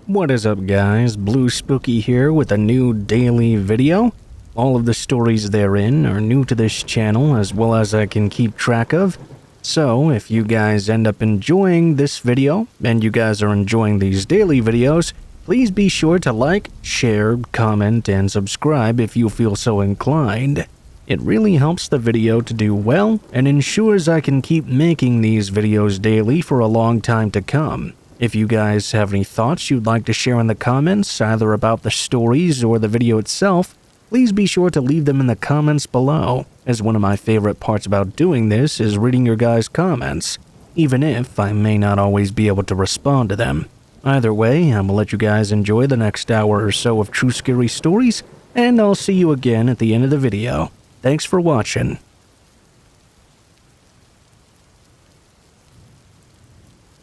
What is up, guys? Blue Spooky here with a new daily video. All of the stories therein are new to this channel as well as I can keep track of. So if you guys end up enjoying this video and you guys are enjoying these daily videos, please be sure to like, share, comment, and subscribe if you feel so inclined. It really helps the video to do well and ensures I can keep making these videos daily for a long time to come. If you guys have any thoughts you'd like to share in the comments, either about the stories or the video itself, please be sure to leave them in the comments below, as one of my favorite parts about doing this is reading your guys' comments, even if I may not always be able to respond to them. Either way, I'm gonna let you guys enjoy the next hour or so of true scary stories, and I'll see you again at the end of the video. Thanks for watching.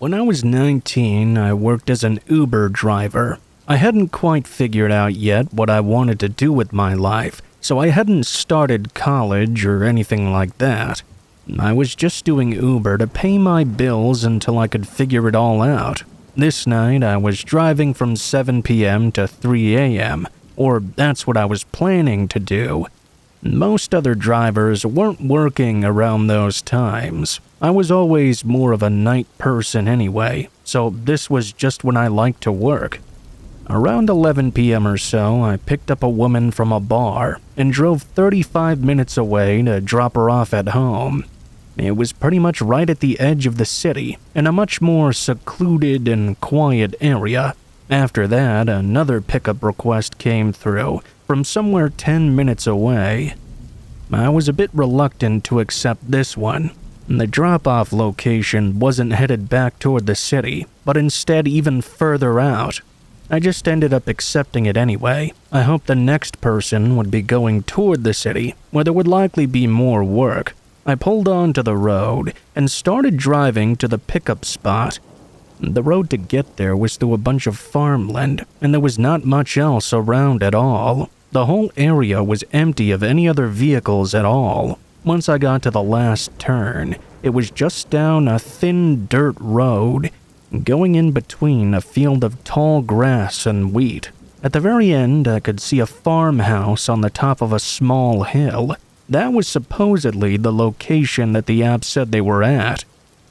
When I was 19, I worked as an Uber driver. I hadn't quite figured out yet what I wanted to do with my life, so I hadn't started college or anything like that. I was just doing Uber to pay my bills until I could figure it all out. This night, I was driving from 7 p.m. to 3 a.m., or that's what I was planning to do. Most other drivers weren't working around those times. I was always more of a night person anyway, so this was just when I liked to work. Around 11 p.m. or so, I picked up a woman from a bar and drove 35 minutes away to drop her off at home. It was pretty much right at the edge of the city, in a much more secluded and quiet area. After that, another pickup request came through from somewhere 10 minutes away. I was a bit reluctant to accept this one. The drop-off location wasn't headed back toward the city, but instead even further out. I just ended up accepting it anyway. I hoped the next person would be going toward the city, where there would likely be more work. I pulled onto the road and started driving to the pickup spot. The road to get there was through a bunch of farmland, and there was not much else around at all. The whole area was empty of any other vehicles at all. Once I got to the last turn, it was just down a thin dirt road, going in between a field of tall grass and wheat. At the very end, I could see a farmhouse on the top of a small hill. That was supposedly the location that the app said they were at.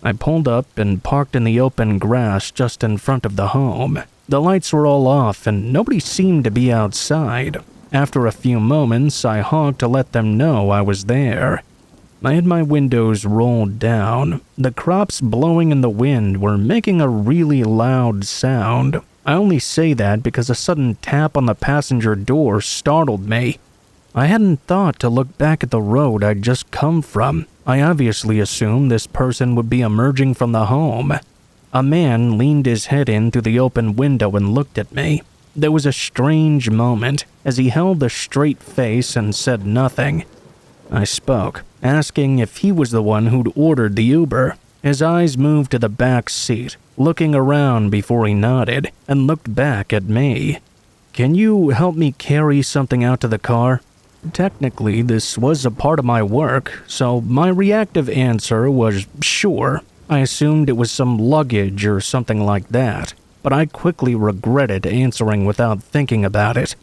I pulled up and parked in the open grass just in front of the home. The lights were all off and nobody seemed to be outside. After a few moments, I honked to let them know I was there. I had my windows rolled down. The crops blowing in the wind were making a really loud sound. I only say that because a sudden tap on the passenger door startled me. I hadn't thought to look back at the road I'd just come from. I obviously assumed this person would be emerging from the home. A man leaned his head in through the open window and looked at me. There was a strange moment as he held a straight face and said nothing. I spoke, asking if he was the one who'd ordered the Uber. His eyes moved to the back seat, looking around before he nodded and looked back at me. "Can you help me carry something out to the car?" Technically, this was a part of my work, so my reactive answer was sure. I assumed it was some luggage or something like that, but I quickly regretted answering without thinking about it.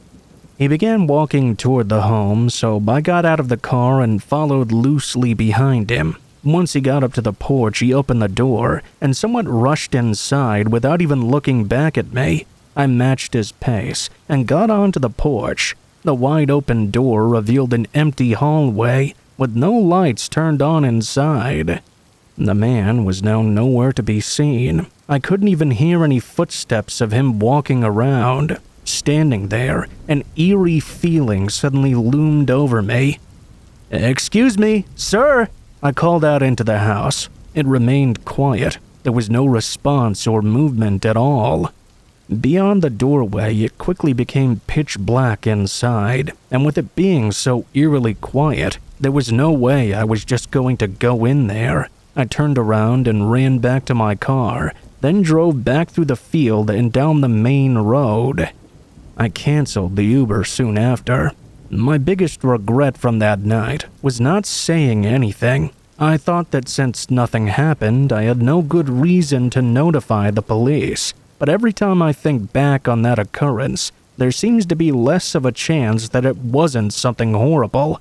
He began walking toward the home, so I got out of the car and followed loosely behind him. Once he got up to the porch, he opened the door and somewhat rushed inside without even looking back at me. I matched his pace and got onto the porch. The wide-open door revealed an empty hallway with no lights turned on inside. The man was now nowhere to be seen. I couldn't even hear any footsteps of him walking around. Standing there, an eerie feeling suddenly loomed over me. "Excuse me, sir!" I called out into the house. It remained quiet. There was no response or movement at all. Beyond the doorway, it quickly became pitch black inside, and with it being so eerily quiet, there was no way I was just going to go in there. I turned around and ran back to my car, then drove back through the field and down the main road. I canceled the Uber soon after. My biggest regret from that night was not saying anything. I thought that since nothing happened, I had no good reason to notify the police. but every time I think back on that occurrence, there seems to be less of a chance that it wasn't something horrible.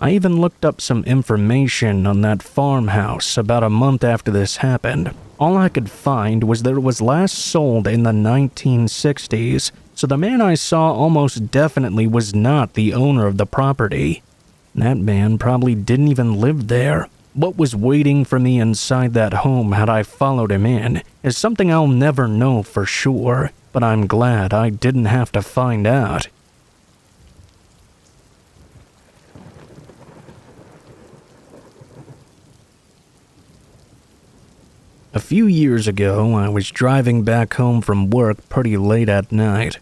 I even looked up some information on that farmhouse about a month after this happened. All I could find was that it was last sold in the 1960s, so the man I saw almost definitely was not the owner of the property. That man probably didn't even live there. What was waiting for me inside that home had I followed him in is something I'll never know for sure, but I'm glad I didn't have to find out. A few years ago, I was driving back home from work pretty late at night.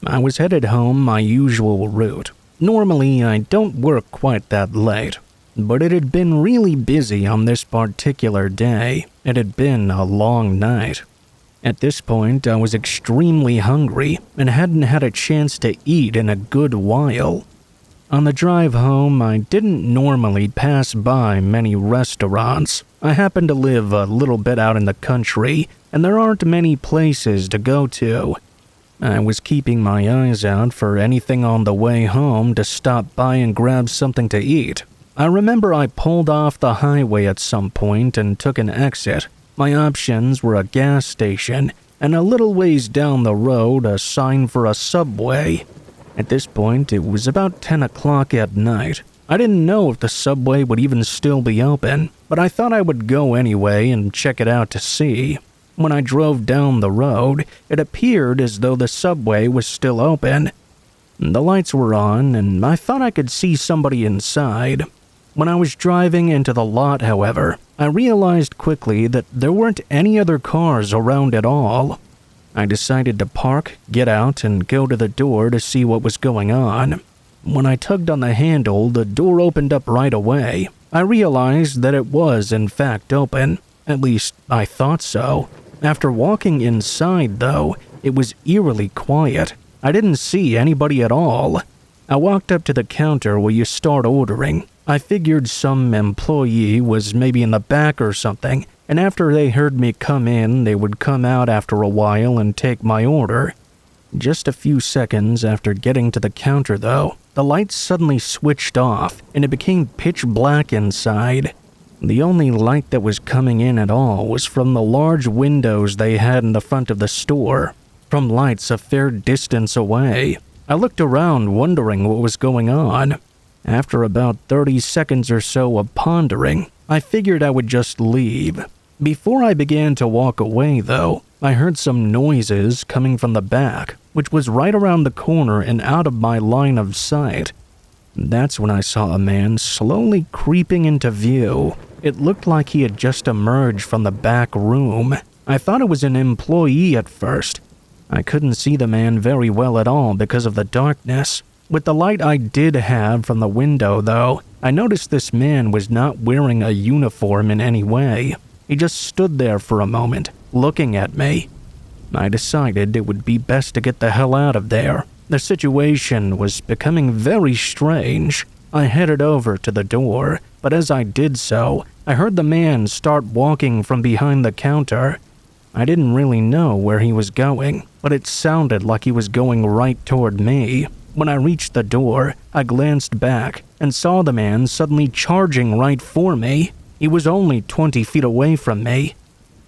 I was headed home my usual route. Normally, I don't work quite that late, but it had been really busy on this particular day. It had been a long night. At this point, I was extremely hungry and hadn't had a chance to eat in a good while. On the drive home, I didn't normally pass by many restaurants. I happen to live a little bit out in the country, and there aren't many places to go to. I was keeping my eyes out for anything on the way home to stop by and grab something to eat. I remember I pulled off the highway at some point and took an exit. My options were a gas station, and a little ways down the road, a sign for a Subway. At this point, it was about 10 o'clock at night. I didn't know if the Subway would even still be open, but I thought I would go anyway and check it out to see. When I drove down the road, it appeared as though the Subway was still open. The lights were on, and I thought I could see somebody inside. When I was driving into the lot, however, I realized quickly that there weren't any other cars around at all. I decided to park, get out, and go to the door to see what was going on. When I tugged on the handle, the door opened up right away. I realized that it was, in fact, open. At least, I thought so. After walking inside, though, it was eerily quiet. I didn't see anybody at all. I walked up to the counter where you start ordering. I figured some employee was maybe in the back or something, and after they heard me come in, they would come out after a while and take my order. Just a few seconds after getting to the counter, though, the lights suddenly switched off, and it became pitch black inside. The only light that was coming in at all was from the large windows they had in the front of the store, from lights a fair distance away. I looked around, wondering what was going on. After about 30 seconds or so of pondering, I figured I would just leave. Before I began to walk away, though, I heard some noises coming from the back, which was right around the corner and out of my line of sight. That's when I saw a man slowly creeping into view. It looked like he had just emerged from the back room. I thought it was an employee at first. I couldn't see the man very well at all because of the darkness. With the light I did have from the window, though, I noticed this man was not wearing a uniform in any way. He just stood there for a moment, looking at me. I decided it would be best to get the hell out of there. The situation was becoming very strange. I headed over to the door, but as I did so, I heard the man start walking from behind the counter. I didn't really know where he was going, but it sounded like he was going right toward me. When I reached the door, I glanced back and saw the man suddenly charging right for me. He was only 20 feet away from me.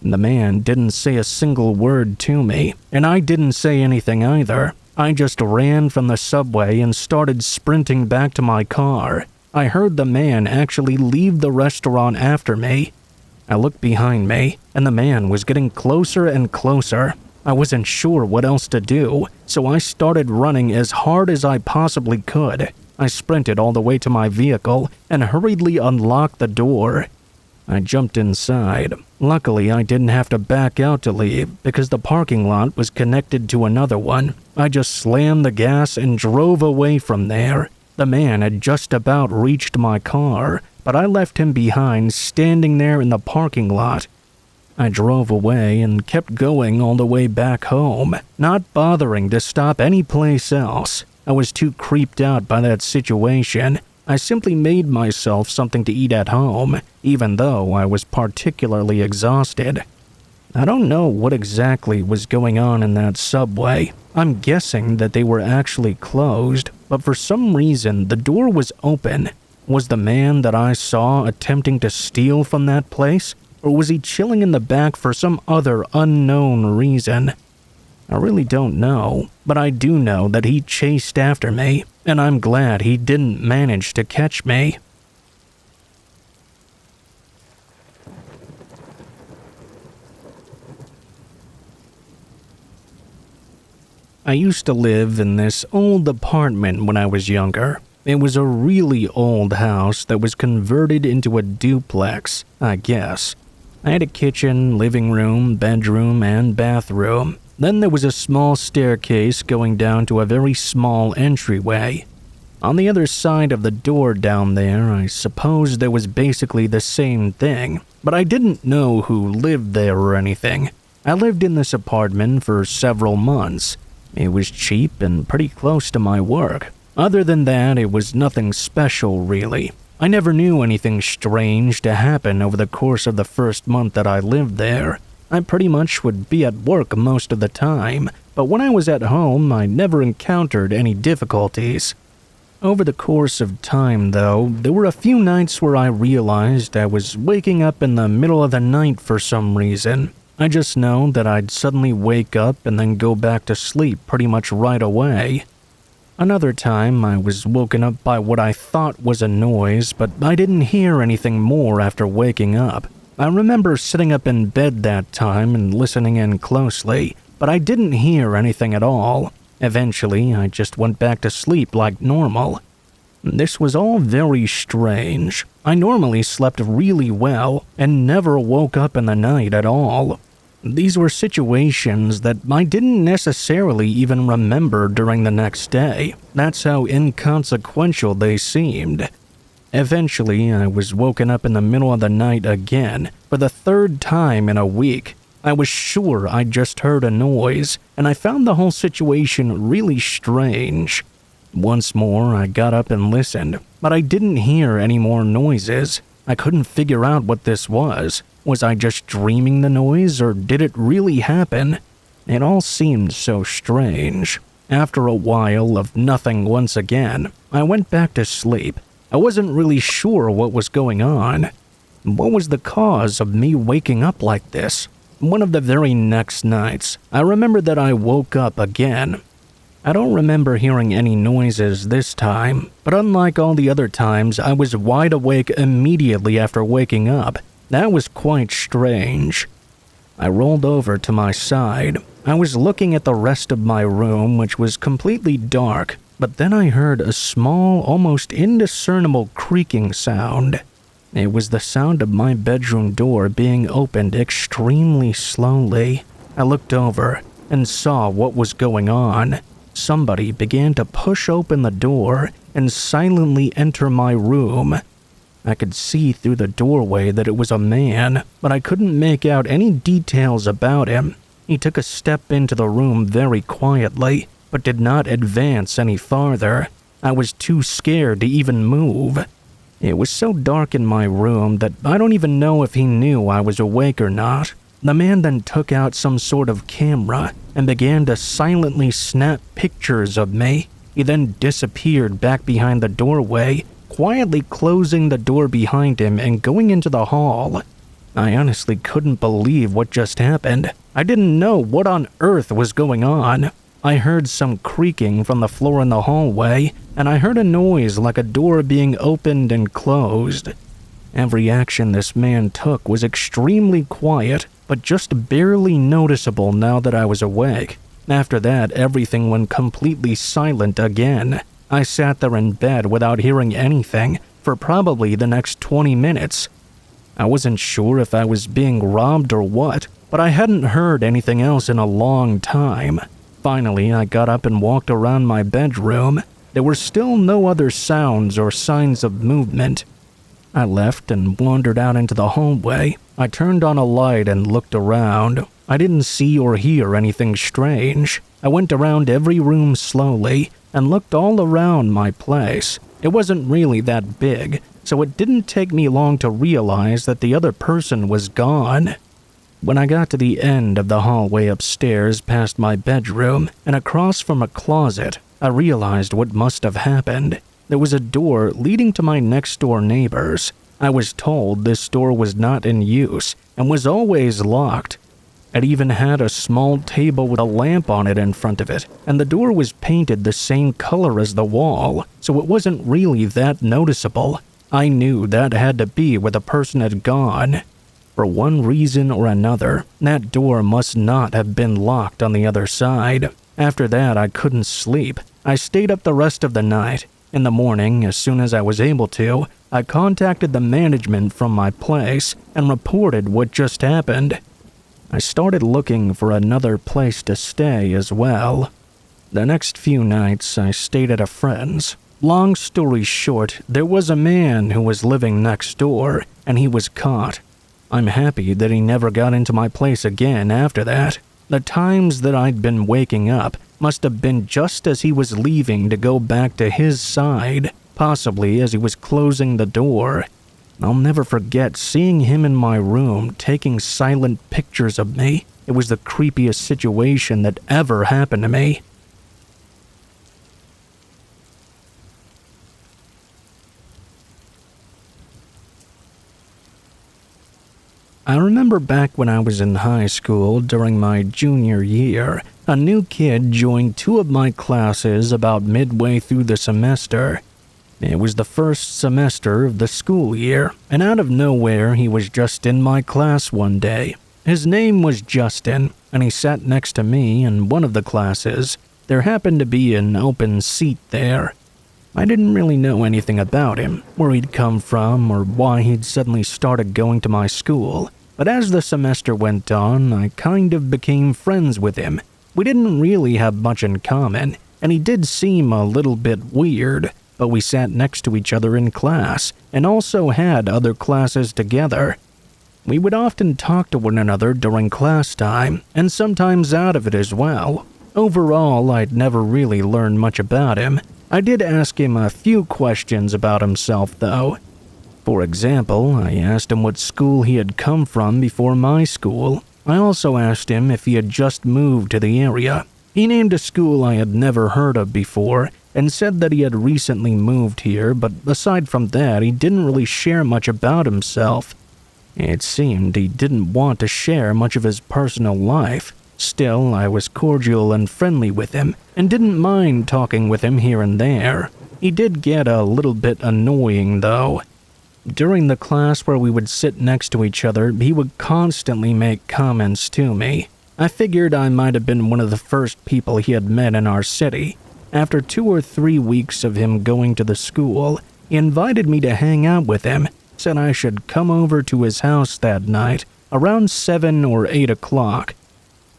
The man didn't say a single word to me, and I didn't say anything either. I just ran from the Subway and started sprinting back to my car. I heard the man actually leave the restaurant after me. I looked behind me, and the man was getting closer and closer. I wasn't sure what else to do, so I started running as hard as I possibly could. I sprinted all the way to my vehicle and hurriedly unlocked the door. I jumped inside. Luckily, I didn't have to back out to leave because the parking lot was connected to another one. I just slammed the gas and drove away from there. The man had just about reached my car, but I left him behind standing there in the parking lot. I drove away and kept going all the way back home, not bothering to stop anyplace else. I was too creeped out by that situation. I simply made myself something to eat at home, even though I was particularly exhausted. I don't know what exactly was going on in that subway. I'm guessing that they were actually closed, but for some reason the door was open. Was the man that I saw attempting to steal from that place, or was he chilling in the back for some other unknown reason? I really don't know, but I do know that he chased after me, and I'm glad he didn't manage to catch me. I used to live in this old apartment when I was younger. It was a really old house that was converted into a duplex, I guess. I had a kitchen, living room, bedroom, and bathroom. Then there was a small staircase going down to a very small entryway. On the other side of the door down there, I suppose there was basically the same thing, but I didn't know who lived there or anything. I lived in this apartment for several months. It was cheap and pretty close to my work. Other than that, it was nothing special really. I never knew anything strange to happen over the course of the first month that I lived there. I pretty much would be at work most of the time, but when I was at home, I never encountered any difficulties. Over the course of time, though, there were a few nights where I realized I was waking up in the middle of the night for some reason. I just know that I'd suddenly wake up and then go back to sleep pretty much right away. Another time, I was woken up by what I thought was a noise, but I didn't hear anything more after waking up. I remember sitting up in bed that time and listening in closely, but I didn't hear anything at all. Eventually, I just went back to sleep like normal. This was all very strange. I normally slept really well and never woke up in the night at all. These were situations that I didn't necessarily even remember during the next day. That's how inconsequential they seemed. Eventually, I was woken up in the middle of the night again, for the third time in a week. I was sure I just heard a noise, and I found the whole situation really strange. Once more, I got up and listened, but I didn't hear any more noises. I couldn't figure out what this was. Was I just dreaming the noise, or did it really happen? It all seemed so strange. After a while of nothing once again, I went back to sleep. I wasn't really sure what was going on. What was the cause of me waking up like this? One of the very next nights, I remember that I woke up again. I don't remember hearing any noises this time, but unlike all the other times, I was wide awake immediately after waking up. That was quite strange. I rolled over to my side. I was looking at the rest of my room, which was completely dark, but then I heard a small, almost indiscernible creaking sound. It was the sound of my bedroom door being opened extremely slowly. I looked over and saw what was going on. Somebody began to push open the door and silently enter my room. I could see through the doorway that it was a man, but I couldn't make out any details about him. He took a step into the room very quietly, but did not advance any farther. I was too scared to even move. It was so dark in my room that I don't even know if he knew I was awake or not. The man then took out some sort of camera and began to silently snap pictures of me. He then disappeared back behind the doorway, quietly closing the door behind him and going into the hall. I honestly couldn't believe what just happened. I didn't know what on earth was going on. I heard some creaking from the floor in the hallway, and I heard a noise like a door being opened and closed. Every action this man took was extremely quiet, but just barely noticeable now that I was awake. After that, everything went completely silent again. I sat there in bed without hearing anything for probably the next 20 minutes. I wasn't sure if I was being robbed or what, but I hadn't heard anything else in a long time. Finally, I got up and walked around my bedroom. There were still no other sounds or signs of movement. I left and wandered out into the hallway. I turned on a light and looked around. I didn't see or hear anything strange. I went around every room slowly and looked all around my place. It wasn't really that big, so it didn't take me long to realize that the other person was gone. When I got to the end of the hallway upstairs past my bedroom and across from a closet, I realized what must have happened. There was a door leading to my next-door neighbor's. I was told this door was not in use and was always locked. It even had a small table with a lamp on it in front of it, and the door was painted the same color as the wall, so it wasn't really that noticeable. I knew that had to be where the person had gone. For one reason or another, that door must not have been locked on the other side. After that, I couldn't sleep. I stayed up the rest of the night. In the morning, as soon as I was able to, I contacted the management from my place and reported what just happened. I started looking for another place to stay as well. The next few nights, I stayed at a friend's. Long story short, there was a man who was living next door, and he was caught. I'm happy that he never got into my place again after that. The times that I'd been waking up must have been just as he was leaving to go back to his side, possibly as he was closing the door. I'll never forget seeing him in my room taking silent pictures of me. It was the creepiest situation that ever happened to me. I remember back when I was in high school during my junior year, a new kid joined two of my classes about midway through the semester. It was the first semester of the school year, and out of nowhere he was just in my class one day. His name was Justin, and he sat next to me in one of the classes. There happened to be an open seat there. I didn't really know anything about him, where he'd come from, or why he'd suddenly started going to my school. But as the semester went on, I kind of became friends with him. We didn't really have much in common, and he did seem a little bit weird, but we sat next to each other in class, and also had other classes together. We would often talk to one another during class time, and sometimes out of it as well. Overall, I'd never really learned much about him. I did ask him a few questions about himself, though. For example, I asked him what school he had come from before my school. I also asked him if he had just moved to the area. He named a school I had never heard of before and said that he had recently moved here, but aside from that, he didn't really share much about himself. It seemed he didn't want to share much of his personal life. Still, I was cordial and friendly with him and didn't mind talking with him here and there. He did get a little bit annoying, though. During the class where we would sit next to each other, he would constantly make comments to me. I figured I might have been one of the first people he had met in our city. After 2 or 3 weeks of him going to the school, he invited me to hang out with him, said I should come over to his house that night, around 7 or 8 o'clock.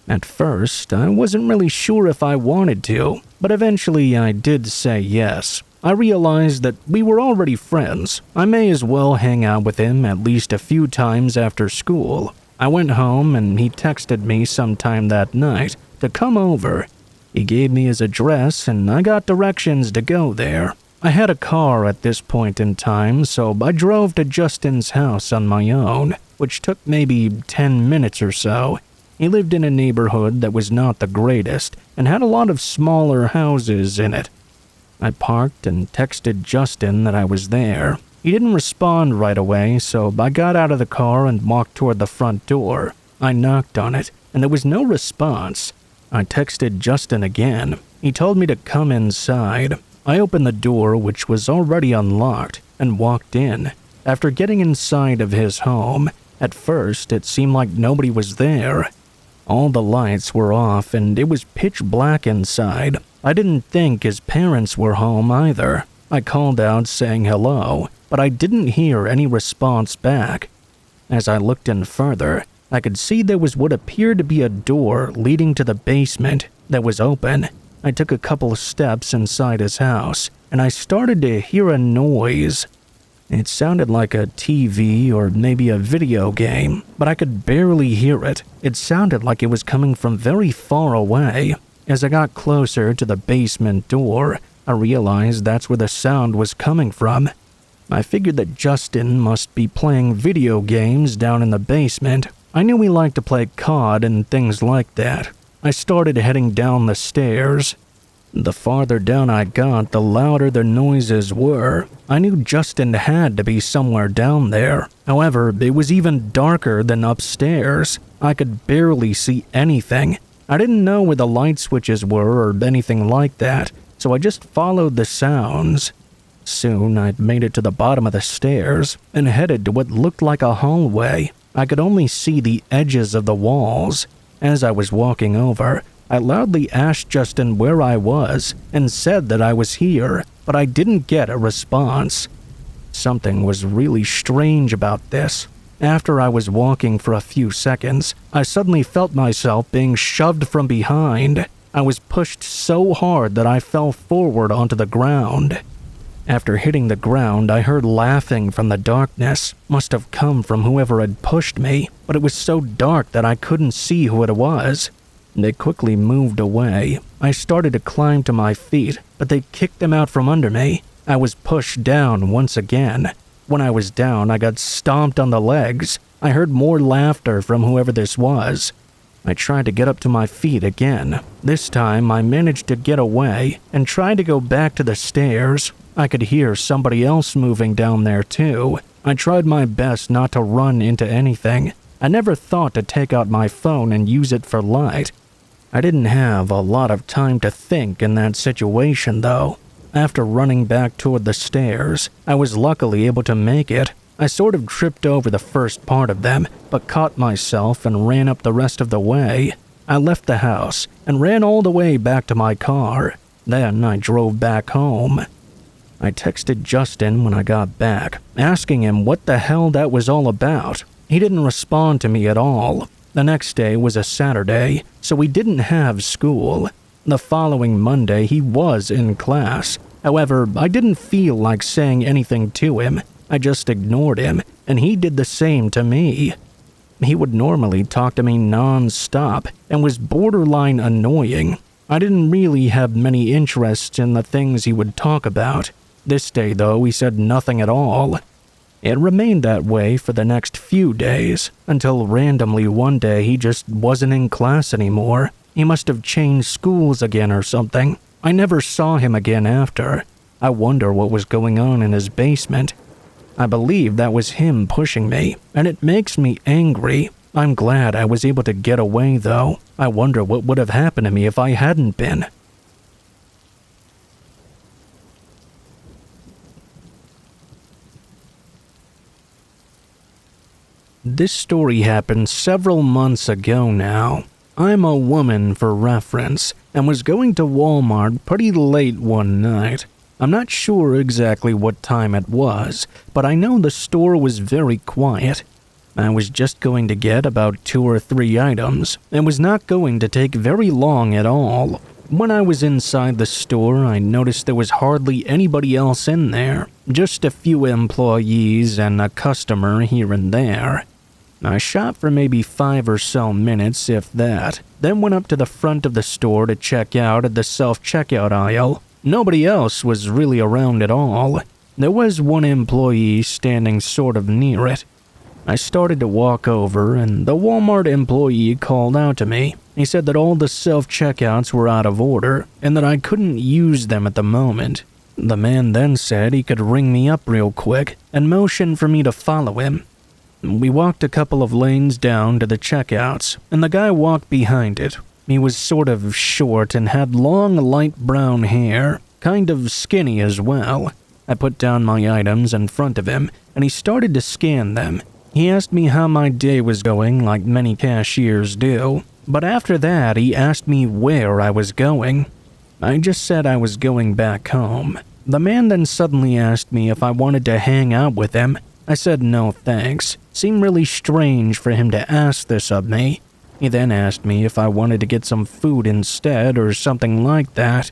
At first, I wasn't really sure if I wanted to, but eventually I did say yes. I realized that we were already friends. I may as well hang out with him at least a few times after school. I went home and he texted me sometime that night to come over. He gave me his address and I got directions to go there. I had a car at this point in time, so I drove to Justin's house on my own, which took maybe 10 minutes or so. He lived in a neighborhood that was not the greatest and had a lot of smaller houses in it. I parked and texted Justin that I was there. He didn't respond right away, so I got out of the car and walked toward the front door. I knocked on it, and there was no response. I texted Justin again. He told me to come inside. I opened the door, which was already unlocked, and walked in. After getting inside of his home, at first it seemed like nobody was there. All the lights were off and it was pitch black inside. I didn't think his parents were home either. I called out saying hello, but I didn't hear any response back. As I looked in further, I could see there was what appeared to be a door leading to the basement that was open. I took a couple of steps inside his house, and I started to hear a noise. It sounded like a TV or maybe a video game, but I could barely hear it. It sounded like it was coming from very far away. As I got closer to the basement door, I realized that's where the sound was coming from. I figured that Justin must be playing video games down in the basement. I knew he liked to play COD and things like that. I started heading down the stairs. The farther down I got, the louder the noises were. I knew Justin had to be somewhere down there. However, it was even darker than upstairs. I could barely see anything. I didn't know where the light switches were or anything like that, so I just followed the sounds. Soon, I'd made it to the bottom of the stairs and headed to what looked like a hallway. I could only see the edges of the walls. As I was walking over, I loudly asked Justin where I was and said that I was here, but I didn't get a response. Something was really strange about this. After I was walking for a few seconds, I suddenly felt myself being shoved from behind. I was pushed so hard that I fell forward onto the ground. After hitting the ground, I heard laughing from the darkness. Must have come from whoever had pushed me, but it was so dark that I couldn't see who it was. They quickly moved away. I started to climb to my feet, but they kicked them out from under me. I was pushed down once again. When I was down, I got stomped on the legs. I heard more laughter from whoever this was. I tried to get up to my feet again. This time, I managed to get away and tried to go back to the stairs. I could hear somebody else moving down there too. I tried my best not to run into anything. I never thought to take out my phone and use it for light. I didn't have a lot of time to think in that situation, though. After running back toward the stairs, I was luckily able to make it. I sort of tripped over the first part of them, but caught myself and ran up the rest of the way. I left the house and ran all the way back to my car. Then I drove back home. I texted Justin when I got back, asking him what the hell that was all about. He didn't respond to me at all. The next day was a Saturday, so we didn't have school. The following Monday, he was in class. However, I didn't feel like saying anything to him. I just ignored him, and he did the same to me. He would normally talk to me non-stop and was borderline annoying. I didn't really have many interests in the things he would talk about. This day, though, he said nothing at all. It remained that way for the next few days, until randomly one day he just wasn't in class anymore. He must have changed schools again or something. I never saw him again after. I wonder what was going on in his basement. I believe that was him pushing me, and it makes me angry. I'm glad I was able to get away, though. I wonder what would have happened to me if I hadn't been. This story happened several months ago now. I'm a woman for reference, and was going to Walmart pretty late one night. I'm not sure exactly what time it was, but I know the store was very quiet. I was just going to get about 2 or 3 items, and was not going to take very long at all. When I was inside the store, I noticed there was hardly anybody else in there, just a few employees and a customer here and there. I shopped for maybe 5 or so minutes, if that, then went up to the front of the store to check out at the self-checkout aisle. Nobody else was really around at all. There was one employee standing sort of near it. I started to walk over, and the Walmart employee called out to me. He said that all the self-checkouts were out of order, and that I couldn't use them at the moment. The man then said he could ring me up real quick, and motioned for me to follow him. We walked a couple of lanes down to the checkouts, and the guy walked behind it. He was sort of short and had long, light brown hair, kind of skinny as well. I put down my items in front of him, and he started to scan them. He asked me how my day was going, like many cashiers do, but after that he asked me where I was going. I just said I was going back home. The man then suddenly asked me if I wanted to hang out with him. I said no thanks. Seemed really strange for him to ask this of me. He then asked me if I wanted to get some food instead or something like that.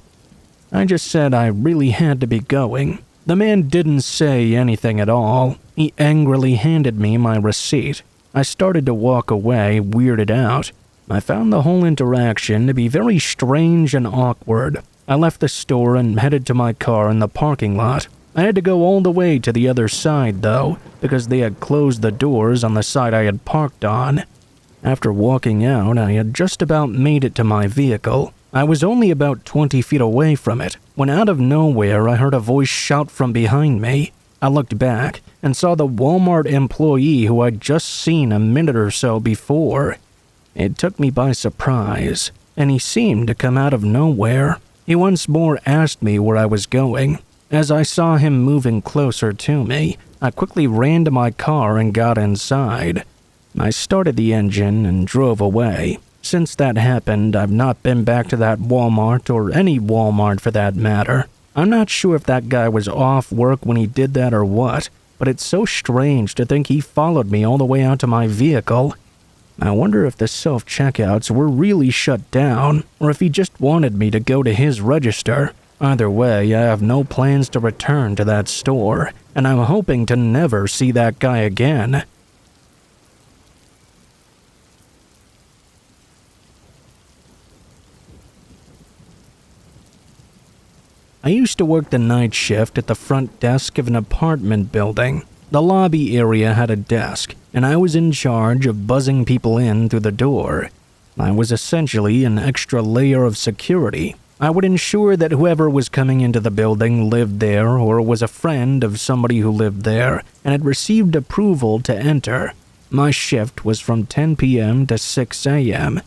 I just said I really had to be going. The man didn't say anything at all. He angrily handed me my receipt. I started to walk away, weirded out. I found the whole interaction to be very strange and awkward. I left the store and headed to my car in the parking lot. I had to go all the way to the other side, though, because they had closed the doors on the side I had parked on. After walking out, I had just about made it to my vehicle. I was only about 20 feet away from it when out of nowhere I heard a voice shout from behind me. I looked back and saw the Walmart employee who I'd just seen a minute or so before. It took me by surprise, and he seemed to come out of nowhere. He once more asked me where I was going. As I saw him moving closer to me, I quickly ran to my car and got inside. I started the engine and drove away. Since that happened, I've not been back to that Walmart or any Walmart for that matter. I'm not sure if that guy was off work when he did that or what, but it's so strange to think he followed me all the way out to my vehicle. I wonder if the self-checkouts were really shut down, or if he just wanted me to go to his register. Either way, I have no plans to return to that store, and I'm hoping to never see that guy again. I used to work the night shift at the front desk of an apartment building. The lobby area had a desk, and I was in charge of buzzing people in through the door. I was essentially an extra layer of security. I would ensure that whoever was coming into the building lived there or was a friend of somebody who lived there and had received approval to enter. My shift was from 10 p.m. to 6 a.m.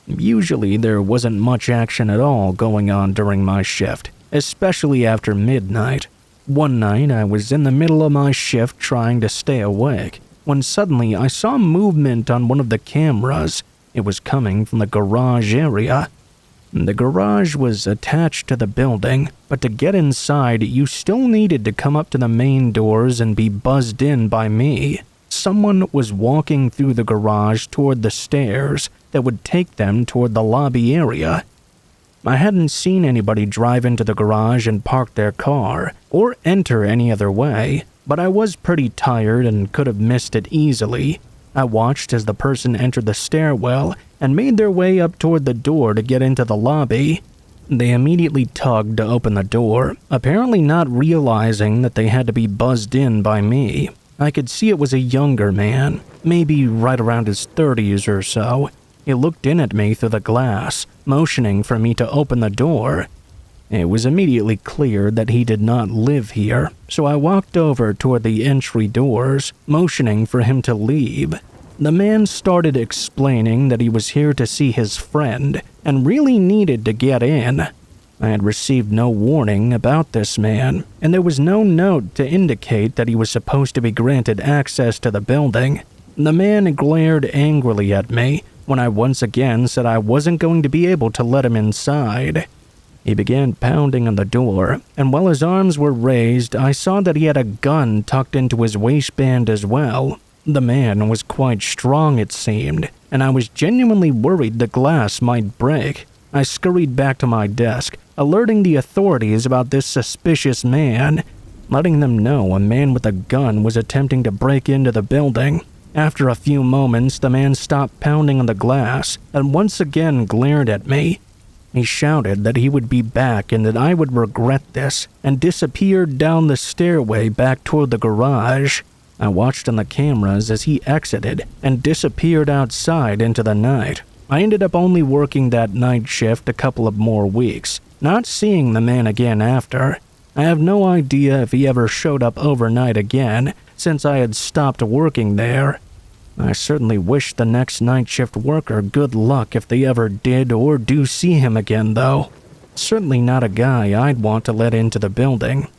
Usually there wasn't much action at all going on during my shift, especially after midnight. One night, I was in the middle of my shift trying to stay awake, when suddenly I saw movement on one of the cameras. It was coming from the garage area. The garage was attached to the building, but to get inside, you still needed to come up to the main doors and be buzzed in by me. Someone was walking through the garage toward the stairs that would take them toward the lobby area. I hadn't seen anybody drive into the garage and park their car, or enter any other way, but I was pretty tired and could have missed it easily. I watched as the person entered the stairwell and made their way up toward the door to get into the lobby. They immediately tugged to open the door, apparently not realizing that they had to be buzzed in by me. I could see it was a younger man, maybe right around his 30s or so. He looked in at me through the glass, motioning for me to open the door. It was immediately clear that he did not live here, so I walked over toward the entry doors, motioning for him to leave. The man started explaining that he was here to see his friend and really needed to get in. I had received no warning about this man, and there was no note to indicate that he was supposed to be granted access to the building. The man glared angrily at me when I once again said I wasn't going to be able to let him inside. He began pounding on the door, and while his arms were raised, I saw that he had a gun tucked into his waistband as well. The man was quite strong, it seemed, and I was genuinely worried the glass might break. I scurried back to my desk, alerting the authorities about this suspicious man, letting them know a man with a gun was attempting to break into the building. After a few moments, the man stopped pounding on the glass and once again glared at me. He shouted that he would be back and that I would regret this, and disappeared down the stairway back toward the garage. I watched on the cameras as he exited and disappeared outside into the night. I ended up only working that night shift a couple of more weeks, not seeing the man again after. I have no idea if he ever showed up overnight again, since I had stopped working there. I certainly wish the next night shift worker good luck if they ever did or do see him again, though. Certainly not a guy I'd want to let into the building.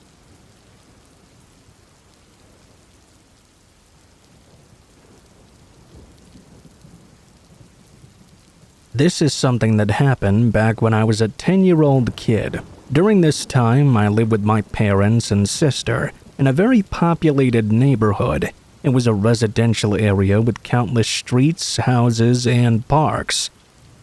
This is something that happened back when I was a 10-year-old kid. During this time, I lived with my parents and sister in a very populated neighborhood. It was a residential area with countless streets, houses, and parks.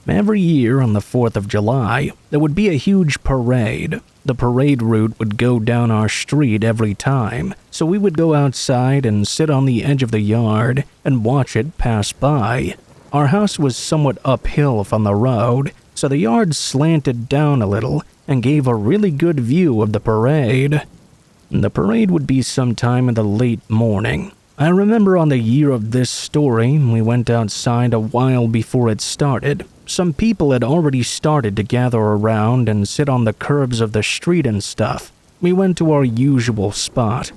Every year on the 4th of July, there would be a huge parade. The parade route would go down our street every time, so we would go outside and sit on the edge of the yard and watch it pass by. Our house was somewhat uphill from the road, so the yard slanted down a little and gave a really good view of the parade. The parade would be sometime in the late morning. I remember on the year of this story, we went outside a while before it started. Some people had already started to gather around and sit on the curbs of the street and stuff. We went to our usual spot.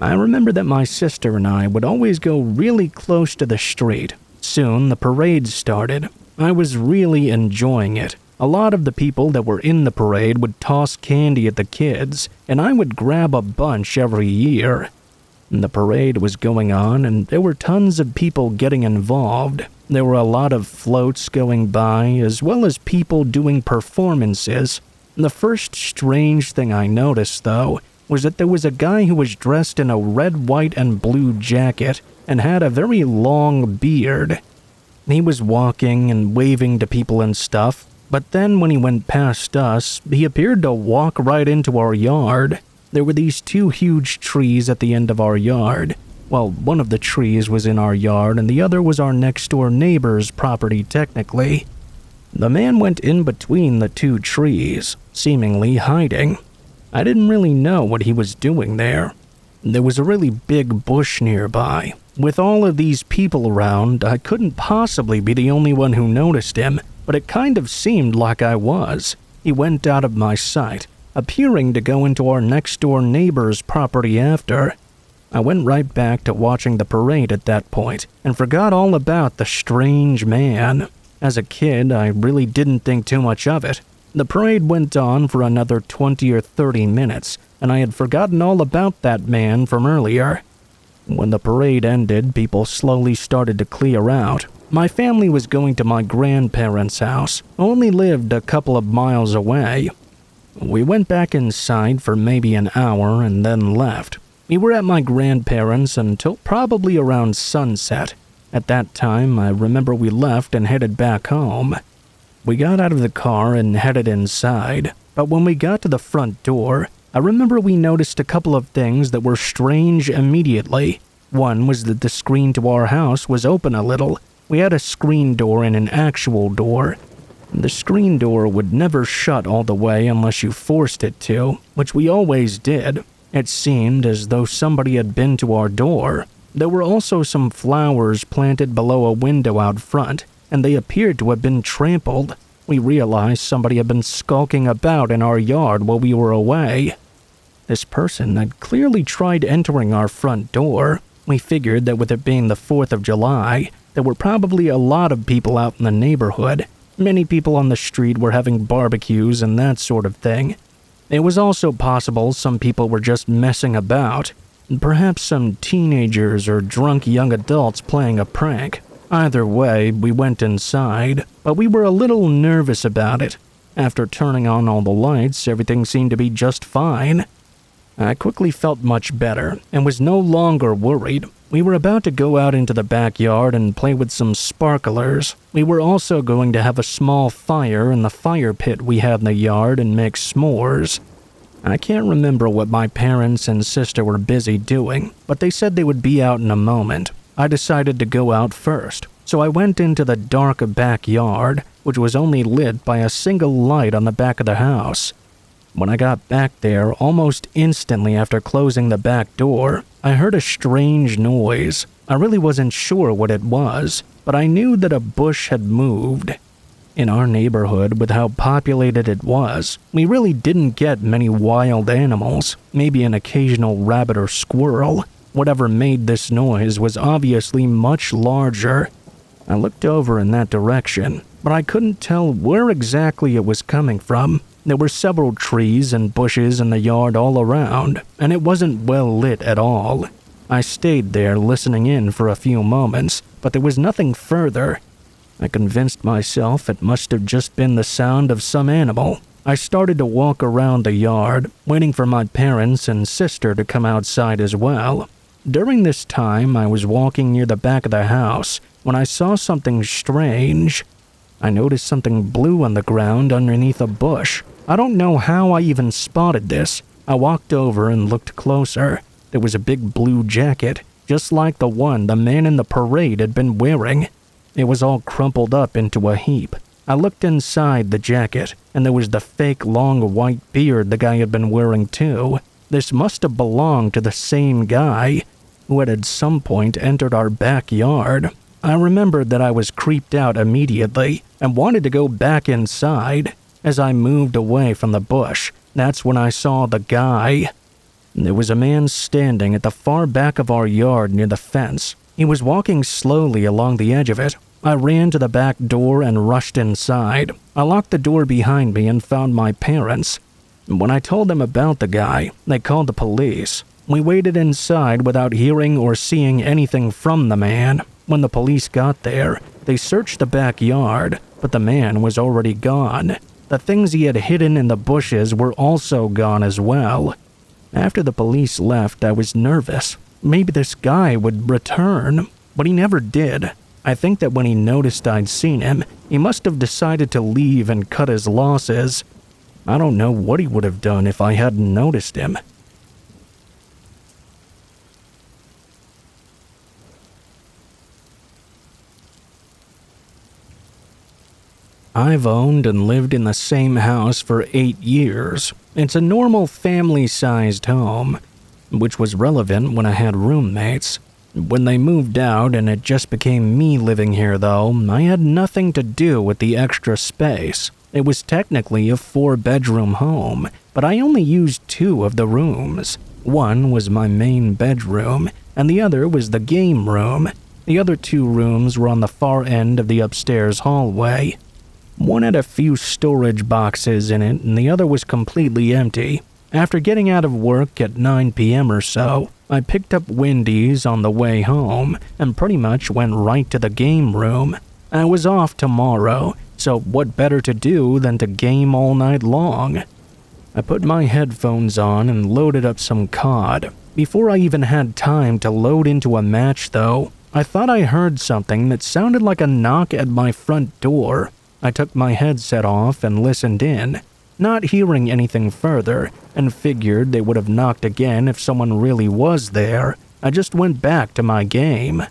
I remember that my sister and I would always go really close to the street. Soon, the parade started. I was really enjoying it. A lot of the people that were in the parade would toss candy at the kids, and I would grab a bunch every year. The parade was going on, and there were tons of people getting involved. There were a lot of floats going by, as well as people doing performances. The first strange thing I noticed, though, was that there was a guy who was dressed in a red, white, and blue jacket and had a very long beard. He was walking and waving to people and stuff, but then when he went past us, he appeared to walk right into our yard. There were these two huge trees at the end of our yard. Well, one of the trees was in our yard and the other was our next-door neighbor's property technically. The man went in between the two trees, seemingly hiding. I didn't really know what he was doing there. There was a really big bush nearby. With all of these people around, I couldn't possibly be the only one who noticed him, but it kind of seemed like I was. He went out of my sight, appearing to go into our next-door neighbor's property after. I went right back to watching the parade at that point and forgot all about the strange man. As a kid, I really didn't think too much of it. The parade went on for another 20 or 30 minutes, and I had forgotten all about that man from earlier. When the parade ended, people slowly started to clear out. My family was going to my grandparents' house, who only lived a couple of miles away. We went back inside for maybe an hour and then left. We were at my grandparents' until probably around sunset. At that time, I remember we left and headed back home. We got out of the car and headed inside, but when we got to the front door, I remember we noticed a couple of things that were strange immediately. One was that the screen to our house was open a little. We had a screen door and an actual door. The screen door would never shut all the way unless you forced it to, which we always did. It seemed as though somebody had been to our door. There were also some flowers planted below a window out front, and they appeared to have been trampled. We realized somebody had been skulking about in our yard while we were away. This person had clearly tried entering our front door. We figured that with it being the 4th of July, there were probably a lot of people out in the neighborhood. Many people on the street were having barbecues and that sort of thing. It was also possible some people were just messing about. Perhaps some teenagers or drunk young adults playing a prank. Either way, we went inside, but we were a little nervous about it. After turning on all the lights, everything seemed to be just fine. I quickly felt much better and was no longer worried. We were about to go out into the backyard and play with some sparklers. We were also going to have a small fire in the fire pit we had in the yard and make s'mores. I can't remember what my parents and sister were busy doing, but they said they would be out in a moment. I decided to go out first, so I went into the dark backyard, which was only lit by a single light on the back of the house. When I got back there, almost instantly after closing the back door, I heard a strange noise. I really wasn't sure what it was, but I knew that a bush had moved. In our neighborhood, with how populated it was, we really didn't get many wild animals, maybe an occasional rabbit or squirrel. Whatever made this noise was obviously much larger. I looked over in that direction, but I couldn't tell where exactly it was coming from. There were several trees and bushes in the yard all around, and it wasn't well lit at all. I stayed there listening in for a few moments, but there was nothing further. I convinced myself it must have just been the sound of some animal. I started to walk around the yard, waiting for my parents and sister to come outside as well. During this time, I was walking near the back of the house when I saw something strange. I noticed something blue on the ground underneath a bush. I don't know how I even spotted this. I walked over and looked closer. There was a big blue jacket, just like the one the man in the parade had been wearing. It was all crumpled up into a heap. I looked inside the jacket, and there was the fake long white beard the guy had been wearing too. This must have belonged to the same guy. who had at some point entered our backyard. I remembered that I was creeped out immediately and wanted to go back inside. As I moved away from the bush, that's when I saw the guy. There was a man standing at the far back of our yard near the fence. He was walking slowly along the edge of it. I ran to the back door and rushed inside. I locked the door behind me and found my parents. When I told them about the guy, they called the police. We waited inside without hearing or seeing anything from the man. When the police got there, they searched the backyard, but the man was already gone. The things he had hidden in the bushes were also gone as well. After the police left, I was nervous. Maybe this guy would return, but he never did. I think that when he noticed I'd seen him, he must have decided to leave and cut his losses. I don't know what he would have done if I hadn't noticed him. I've owned and lived in the same house for 8 years. It's a normal family-sized home, which was relevant when I had roommates. When they moved out and it just became me living here though, I had nothing to do with the extra space. It was technically a 4-bedroom home, but I only used 2 of the rooms. One was my main bedroom, and the other was the game room. The other 2 rooms were on the far end of the upstairs hallway. One had a few storage boxes in it, and the other was completely empty. After getting out of work at 9 p.m. or so, I picked up Wendy's on the way home and pretty much went right to the game room. I was off tomorrow, so what better to do than to game all night long? I put my headphones on and loaded up some COD. Before I even had time to load into a match though, I thought I heard something that sounded like a knock at my front door. I took my headset off and listened in, not hearing anything further, and figured they would have knocked again if someone really was there. I just went back to my game.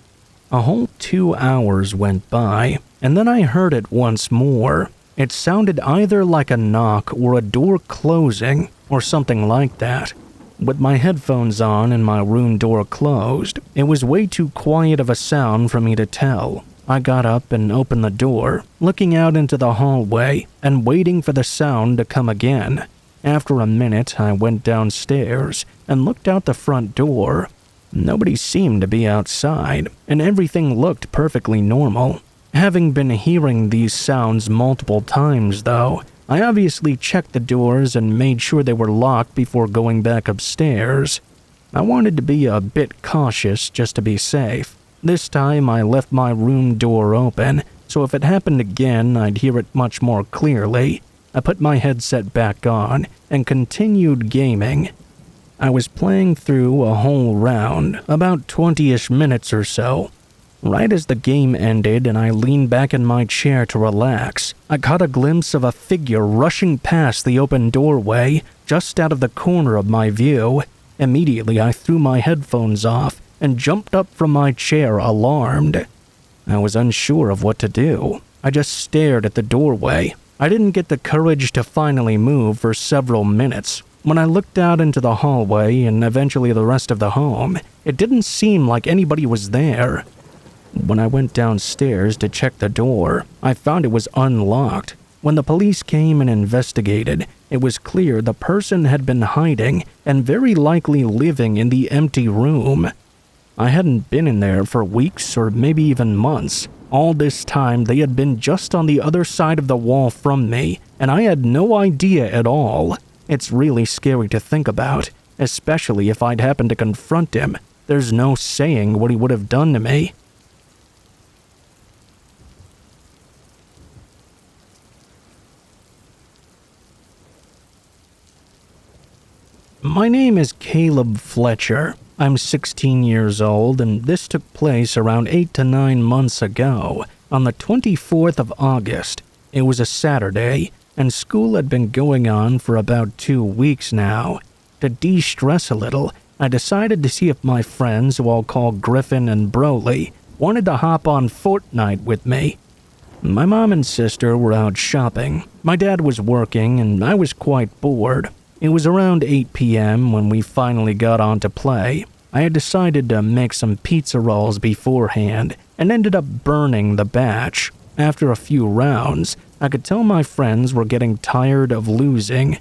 A whole 2 hours went by, and then I heard it once more. It sounded either like a knock or a door closing, or something like that. With my headphones on and my room door closed, it was way too quiet of a sound for me to tell. I got up and opened the door, looking out into the hallway and waiting for the sound to come again. After a minute, I went downstairs and looked out the front door. Nobody seemed to be outside, and everything looked perfectly normal. Having been hearing these sounds multiple times, though, I obviously checked the doors and made sure they were locked before going back upstairs. I wanted to be a bit cautious just to be safe. This time I left my room door open, so if it happened again, I'd hear it much more clearly. I put my headset back on and continued gaming. I was playing through a whole round, about 20-ish minutes or so. Right as the game ended and I leaned back in my chair to relax, I caught a glimpse of a figure rushing past the open doorway, just out of the corner of my view. Immediately I threw my headphones off and jumped up from my chair, alarmed. I was unsure of what to do. I just stared at the doorway. I didn't get the courage to finally move for several minutes. When I looked out into the hallway and eventually the rest of the home, it didn't seem like anybody was there. When I went downstairs to check the door, I found it was unlocked. When the police came and investigated, it was clear the person had been hiding and very likely living in the empty room. I hadn't been in there for weeks or maybe even months. All this time they had been just on the other side of the wall from me, and I had no idea at all. It's really scary to think about, especially if I'd happened to confront him. There's no saying what he would have done to me. My name is Caleb Fletcher. I'm 16 years old, and this took place around 8 to 9 months ago, on the 24th of August. It was a Saturday, and school had been going on for about 2 weeks now. To de-stress a little, I decided to see if my friends, who I'll call Griffin and Broly, wanted to hop on Fortnite with me. My mom and sister were out shopping. My dad was working, and I was quite bored. It was around 8 p.m. when we finally got on to play. I had decided to make some pizza rolls beforehand and ended up burning the batch. After a few rounds, I could tell my friends were getting tired of losing.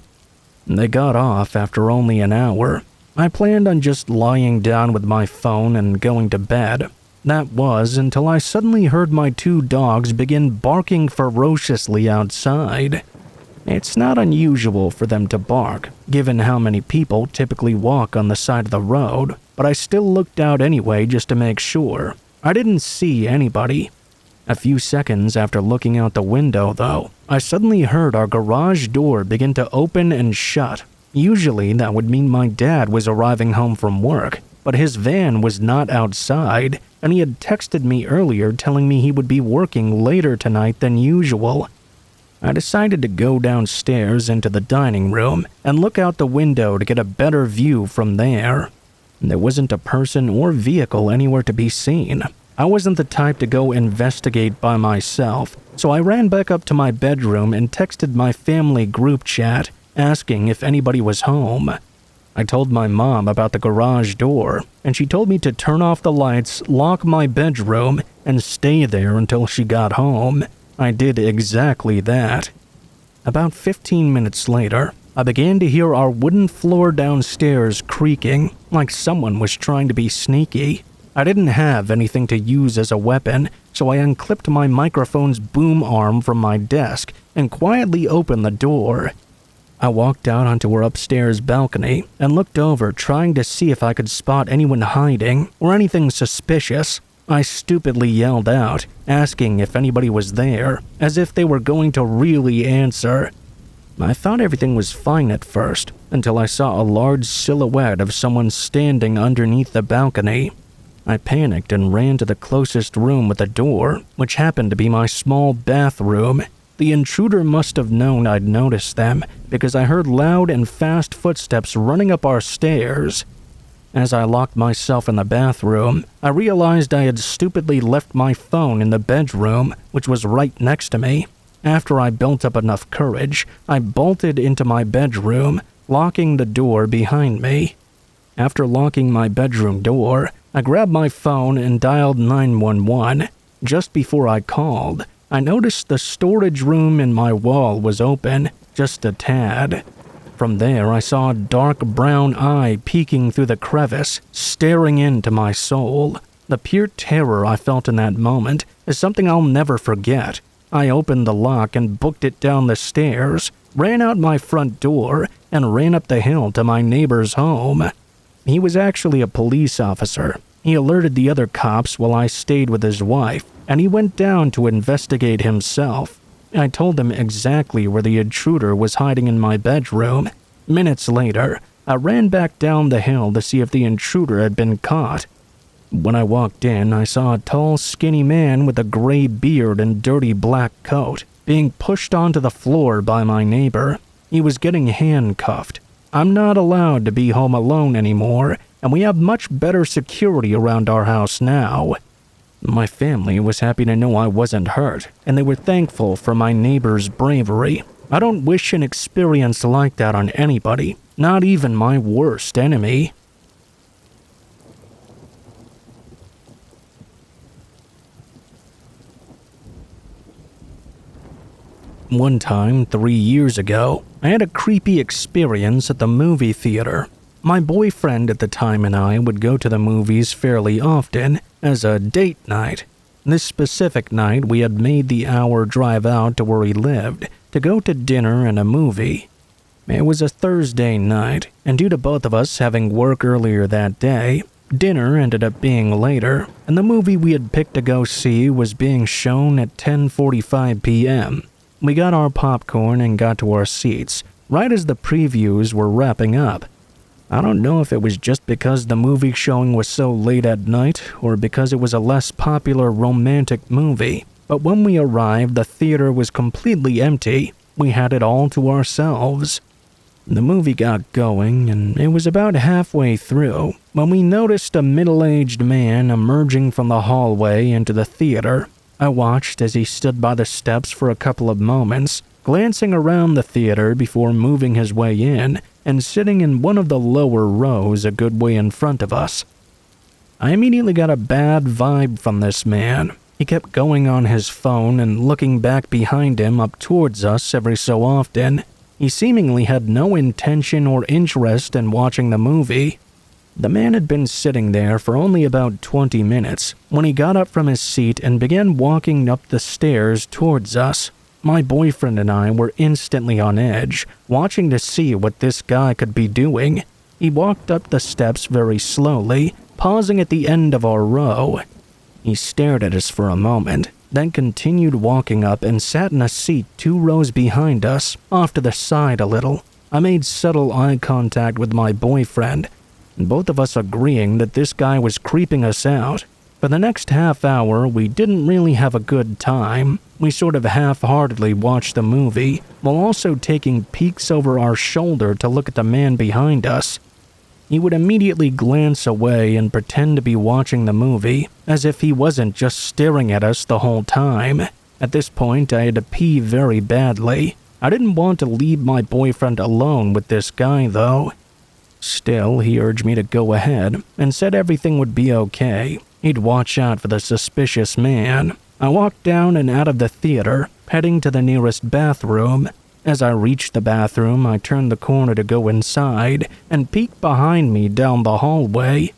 They got off after only an hour. I planned on just lying down with my phone and going to bed. That was until I suddenly heard my 2 dogs begin barking ferociously outside. It's not unusual for them to bark, given how many people typically walk on the side of the road, but I still looked out anyway just to make sure. I didn't see anybody. A few seconds after looking out the window, though, I suddenly heard our garage door begin to open and shut. Usually that would mean my dad was arriving home from work, but his van was not outside, and he had texted me earlier telling me he would be working later tonight than usual. I decided to go downstairs into the dining room and look out the window to get a better view from there. There wasn't a person or vehicle anywhere to be seen. I wasn't the type to go investigate by myself, so I ran back up to my bedroom and texted my family group chat, asking if anybody was home. I told my mom about the garage door, and she told me to turn off the lights, lock my bedroom, and stay there until she got home. I did exactly that. About 15 minutes later, I began to hear our wooden floor downstairs creaking, like someone was trying to be sneaky. I didn't have anything to use as a weapon, so I unclipped my microphone's boom arm from my desk and quietly opened the door. I walked out onto our upstairs balcony and looked over, trying to see if I could spot anyone hiding or anything suspicious. I stupidly yelled out, asking if anybody was there, as if they were going to really answer. I thought everything was fine at first, until I saw a large silhouette of someone standing underneath the balcony. I panicked and ran to the closest room with a door, which happened to be my small bathroom. The intruder must have known I'd noticed them, because I heard loud and fast footsteps running up our stairs. As I locked myself in the bathroom, I realized I had stupidly left my phone in the bedroom, which was right next to me. After I built up enough courage, I bolted into my bedroom, locking the door behind me. After locking my bedroom door, I grabbed my phone and dialed 911. Just before I called, I noticed the storage room in my wall was open, just a tad. From there, I saw a dark brown eye peeking through the crevice, staring into my soul. The pure terror I felt in that moment is something I'll never forget. I opened the lock and booked it down the stairs, ran out my front door, and ran up the hill to my neighbor's home. He was actually a police officer. He alerted the other cops while I stayed with his wife, and he went down to investigate himself. I told him exactly where the intruder was hiding in my bedroom. Minutes later, I ran back down the hill to see if the intruder had been caught. When I walked in, I saw a tall, skinny man with a gray beard and dirty black coat being pushed onto the floor by my neighbor. He was getting handcuffed. I'm not allowed to be home alone anymore, and we have much better security around our house now. My family was happy to know I wasn't hurt, and they were thankful for my neighbor's bravery. I don't wish an experience like that on anybody, not even my worst enemy. One time, 3 years ago, I had a creepy experience at the movie theater. My boyfriend at the time and I would go to the movies fairly often as a date night. This specific night, we had made the hour drive out to where he lived to go to dinner and a movie. It was a Thursday night, and due to both of us having work earlier that day, dinner ended up being later, and the movie we had picked to go see was being shown at 10:45 p.m. We got our popcorn and got to our seats, right as the previews were wrapping up. I don't know if it was just because the movie showing was so late at night or because it was a less popular romantic movie, but when we arrived, the theater was completely empty. We had it all to ourselves. The movie got going, and it was about halfway through when we noticed a middle-aged man emerging from the hallway into the theater. I watched as he stood by the steps for a couple of moments, glancing around the theater before moving his way in and sitting in one of the lower rows a good way in front of us. I immediately got a bad vibe from this man. He kept going on his phone and looking back behind him up towards us every so often. He seemingly had no intention or interest in watching the movie. The man had been sitting there for only about 20 minutes when he got up from his seat and began walking up the stairs towards us. My boyfriend and I were instantly on edge, watching to see what this guy could be doing. He walked up the steps very slowly, pausing at the end of our row. He stared at us for a moment, then continued walking up and sat in a seat 2 rows behind us, off to the side a little. I made subtle eye contact with my boyfriend, and both of us agreeing that this guy was creeping us out. For the next half hour, we didn't really have a good time. We sort of half-heartedly watched the movie, while also taking peeks over our shoulder to look at the man behind us. He would immediately glance away and pretend to be watching the movie, as if he wasn't just staring at us the whole time. At this point, I had to pee very badly. I didn't want to leave my boyfriend alone with this guy, though. Still, he urged me to go ahead and said everything would be okay. He'd watch out for the suspicious man. I walked down and out of the theater, heading to the nearest bathroom. As I reached the bathroom, I turned the corner to go inside and peeked behind me down the hallway.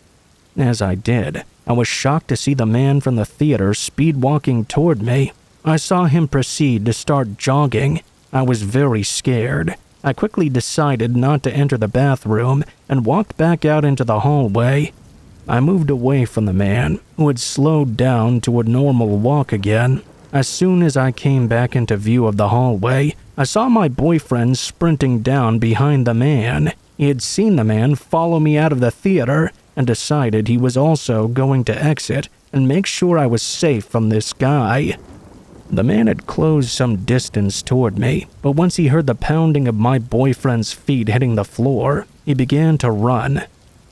As I did, I was shocked to see the man from the theater speed walking toward me. I saw him proceed to start jogging. I was very scared. I quickly decided not to enter the bathroom and walked back out into the hallway. I moved away from the man, who had slowed down to a normal walk again. As soon as I came back into view of the hallway, I saw my boyfriend sprinting down behind the man. He had seen the man follow me out of the theater and decided he was also going to exit and make sure I was safe from this guy. The man had closed some distance toward me, but once he heard the pounding of my boyfriend's feet hitting the floor, he began to run.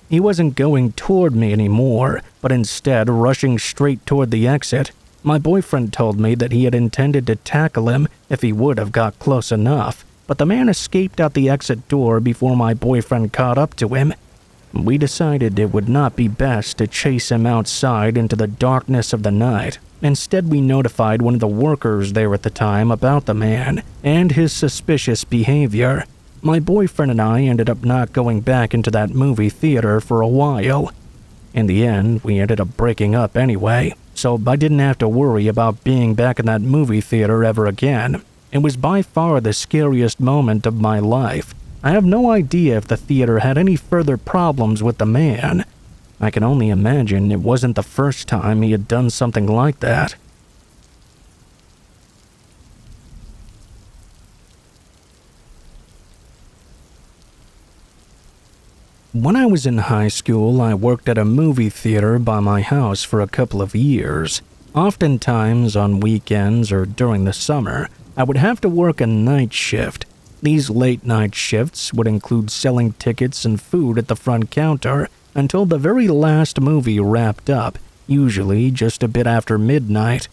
He wasn't going toward me anymore, but instead rushing straight toward the exit. My boyfriend told me that he had intended to tackle him if he would have got close enough, but the man escaped out the exit door before my boyfriend caught up to him. We decided it would not be best to chase him outside into the darkness of the night. Instead, we notified one of the workers there at the time about the man and his suspicious behavior. My boyfriend and I ended up not going back into that movie theater for a while. In the end, we ended up breaking up anyway, so I didn't have to worry about being back in that movie theater ever again. It was by far the scariest moment of my life. I have no idea if the theater had any further problems with the man. I can only imagine it wasn't the first time he had done something like that. When I was in high school, I worked at a movie theater by my house for a couple of years. Oftentimes, on weekends or during the summer, I would have to work a night shift. These late-night shifts would include selling tickets and food at the front counter until the very last movie wrapped up, usually just a bit after midnight.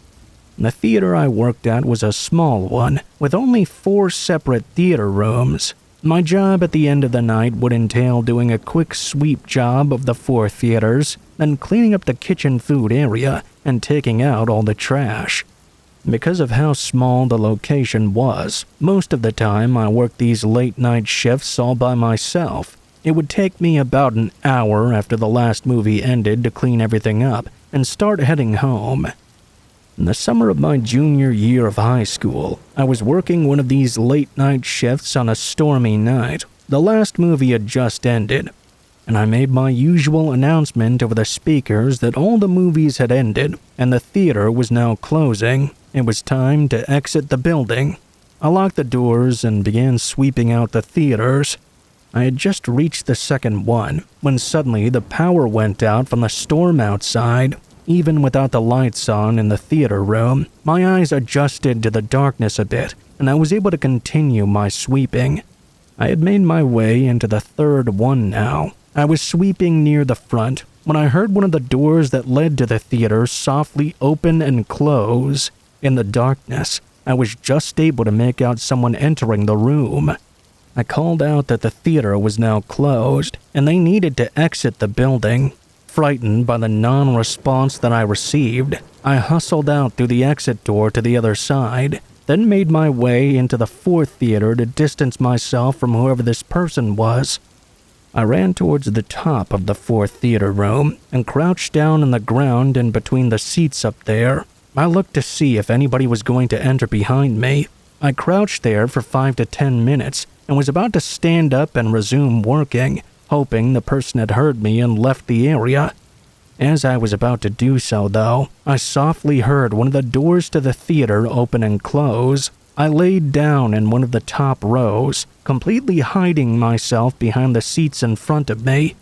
The theater I worked at was a small one, with only 4 separate theater rooms. My job at the end of the night would entail doing a quick sweep job of the 4 theaters, then cleaning up the kitchen food area and taking out all the trash. Because of how small the location was, most of the time I worked these late-night shifts all by myself. It would take me about an hour after the last movie ended to clean everything up and start heading home. In the summer of my junior year of high school, I was working one of these late-night shifts on a stormy night. The last movie had just ended, and I made my usual announcement over the speakers that all the movies had ended and the theater was now closing. It was time to exit the building. I locked the doors and began sweeping out the theaters. I had just reached the second one when suddenly the power went out from the storm outside. Even without the lights on in the theater room, my eyes adjusted to the darkness a bit, and I was able to continue my sweeping. I had made my way into the third one now. I was sweeping near the front when I heard one of the doors that led to the theater softly open and close. In the darkness, I was just able to make out someone entering the room. I called out that the theater was now closed, and they needed to exit the building. Frightened by the non-response that I received, I hustled out through the exit door to the other side, then made my way into the fourth theater to distance myself from whoever this person was. I ran towards the top of the fourth theater room and crouched down on the ground in between the seats up there. I looked to see if anybody was going to enter behind me. I crouched there for 5 to 10 minutes and was about to stand up and resume working, hoping the person had heard me and left the area. As I was about to do so, though, I softly heard one of the doors to the theater open and close. I laid down in one of the top rows, completely hiding myself behind the seats in front of me.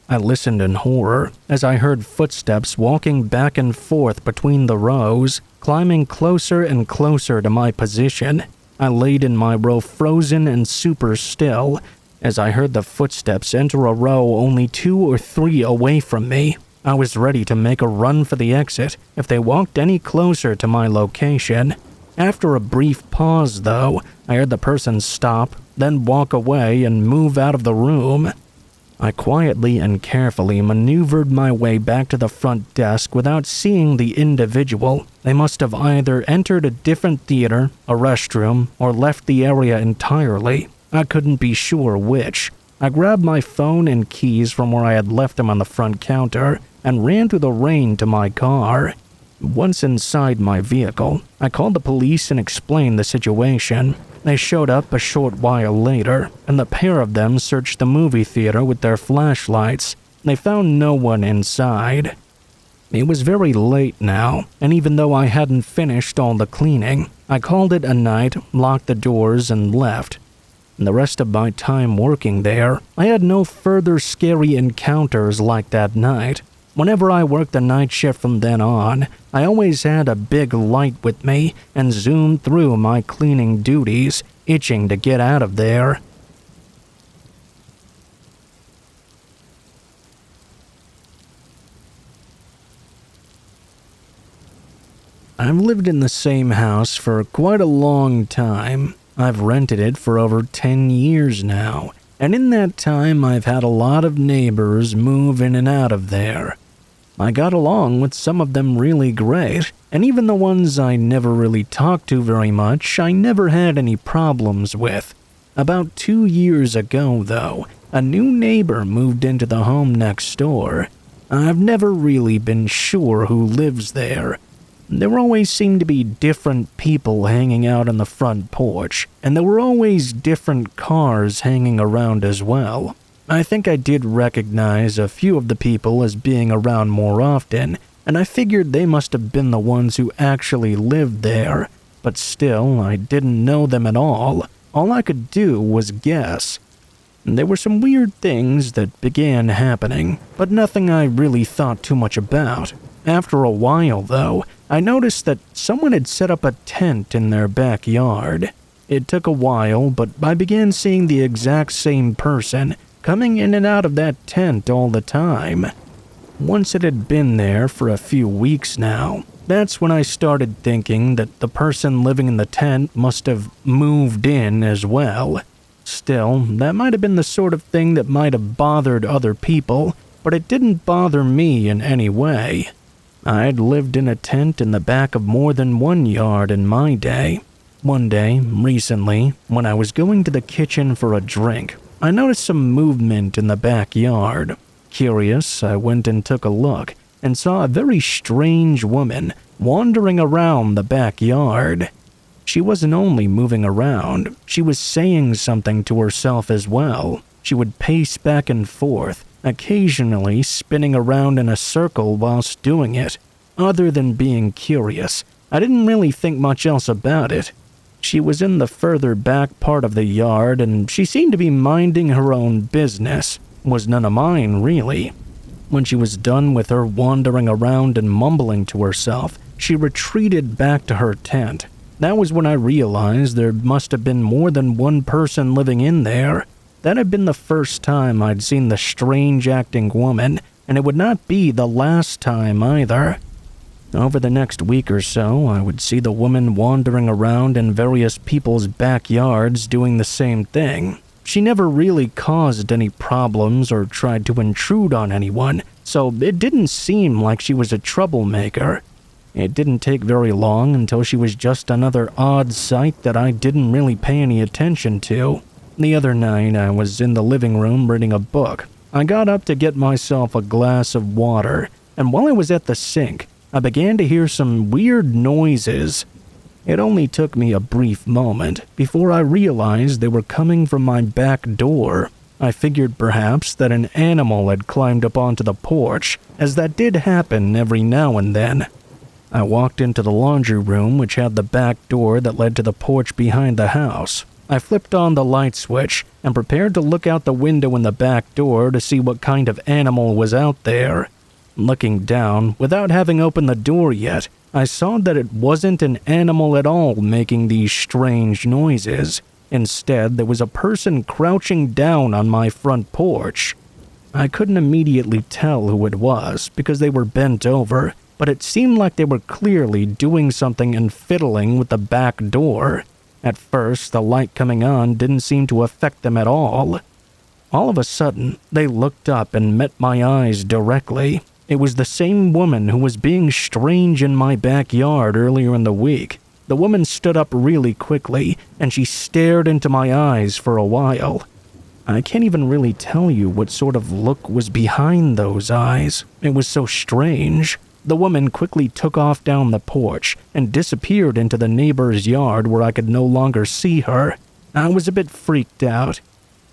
I listened in horror as I heard footsteps walking back and forth between the rows, climbing closer and closer to my position. I laid in my row frozen and super still as I heard the footsteps enter a row only 2 or 3 away from me. I was ready to make a run for the exit if they walked any closer to my location. After a brief pause, though, I heard the person stop, then walk away and move out of the room. I quietly and carefully maneuvered my way back to the front desk without seeing the individual. They must have either entered a different theater, a restroom, or left the area entirely. I couldn't be sure which. I grabbed my phone and keys from where I had left them on the front counter and ran through the rain to my car. Once inside my vehicle, I called the police and explained the situation. They showed up a short while later, and the pair of them searched the movie theater with their flashlights. They found no one inside. It was very late now, and even though I hadn't finished all the cleaning, I called it a night, locked the doors, and left. The rest of my time working there, I had no further scary encounters like that night. Whenever I worked the night shift from then on, I always had a big light with me and zoomed through my cleaning duties, itching to get out of there. I've lived in the same house for quite a long time. I've rented it for over 10 years now, and in that time I've had a lot of neighbors move in and out of there. I got along with some of them really great, and even the ones I never really talked to very much, I never had any problems with. About 2 years ago, though, a new neighbor moved into the home next door. I've never really been sure who lives there. There always seemed to be different people hanging out on the front porch, and there were always different cars hanging around as well. I think I did recognize a few of the people as being around more often, and I figured they must have been the ones who actually lived there. But still, I didn't know them at all. All I could do was guess. There were some weird things that began happening, but nothing I really thought too much about. After a while, though, I noticed that someone had set up a tent in their backyard. It took a while, but I began seeing the exact same person coming in and out of that tent all the time. Once it had been there for a few weeks now, that's when I started thinking that the person living in the tent must have moved in as well. Still, that might have been the sort of thing that might have bothered other people, but it didn't bother me in any way. I'd lived in a tent in the back of more than one yard in my day. One day, recently, when I was going to the kitchen for a drink, I noticed some movement in the backyard. Curious, I went and took a look and saw a very strange woman wandering around the backyard. She wasn't only moving around, she was saying something to herself as well. She would pace back and forth, occasionally spinning around in a circle whilst doing it. Other than being curious, I didn't really think much else about it. She was in the further back part of the yard, and she seemed to be minding her own business. Was none of mine, really. When she was done with her wandering around and mumbling to herself, she retreated back to her tent. That was when I realized there must have been more than one person living in there. That had been the first time I'd seen the strange-acting woman, and it would not be the last time either. Over the next week or so, I would see the woman wandering around in various people's backyards doing the same thing. She never really caused any problems or tried to intrude on anyone, so it didn't seem like she was a troublemaker. It didn't take very long until she was just another odd sight that I didn't really pay any attention to. The other night, I was in the living room reading a book. I got up to get myself a glass of water, and while I was at the sink, I began to hear some weird noises. It only took me a brief moment before I realized they were coming from my back door. I figured perhaps that an animal had climbed up onto the porch, as that did happen every now and then. I walked into the laundry room, which had the back door that led to the porch behind the house. I flipped on the light switch and prepared to look out the window in the back door to see what kind of animal was out there. Looking down, without having opened the door yet, I saw that it wasn't an animal at all making these strange noises. Instead, there was a person crouching down on my front porch. I couldn't immediately tell who it was because they were bent over, but it seemed like they were clearly doing something and fiddling with the back door. At first, the light coming on didn't seem to affect them at all. All of a sudden, they looked up and met my eyes directly. It was the same woman who was being strange in my backyard earlier in the week. The woman stood up really quickly, and she stared into my eyes for a while. I can't even really tell you what sort of look was behind those eyes. It was so strange. The woman quickly took off down the porch and disappeared into the neighbor's yard where I could no longer see her. I was a bit freaked out.